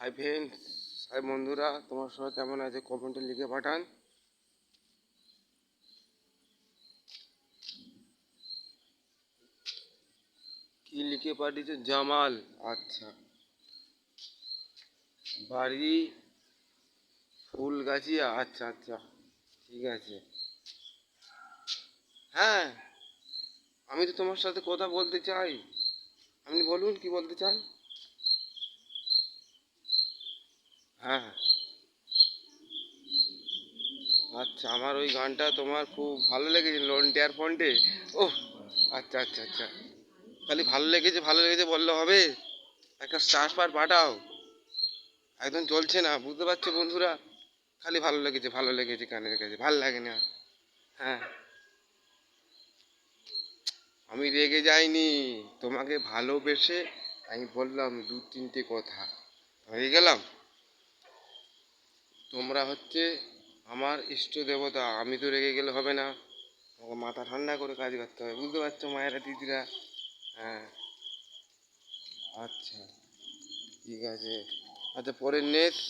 Hi friends, high বন্ধুরা, তোমার সবাই কেমন আছে কমেন্টে লিখে পাঠান। কি লিখে পাঠিয়েছে? জামাল। আচ্ছা, বাড়ি ফুলগাছিয়া। আচ্ছা আচ্ছা, ঠিক আছে। হ্যাঁ, আমি তো তোমার সাথে কথা বলতে চাই। আপনি বলুন কি বলতে চান। হ্যাঁ, আচ্ছা, আমার ওই গানটা তোমার খুব ভালো লেগেছে, লোন টেয়ার ফন্টে। ওহ, আচ্ছা আচ্ছা আচ্ছা, খালি ভালো লেগেছে ভালো লেগেছে বললে হবে? একটা স্টার পার পাঠাও। একদম চলছে না, বুঝতে পারছো বন্ধুরা? খালি ভালো লেগেছে কানের কাছে, ভালো লাগে না। হ্যাঁ, আমি রেগে যাইনি, তোমাকে ভালোবেসে আমি বললাম দু তিনটে কথা, হয়ে গেলাম। তোমরা হচ্ছে আমার ইষ্ট দেবতা, আমি তো রেগে গেলে হবে না, আমাকে মাথা ঠান্ডা করে কাজ করতে হবে, বুঝতে পারছো মায়েরা দিদিরা? হ্যাঁ, আচ্ছা, ঠিক আছে। আচ্ছা, পরের নেক্সট।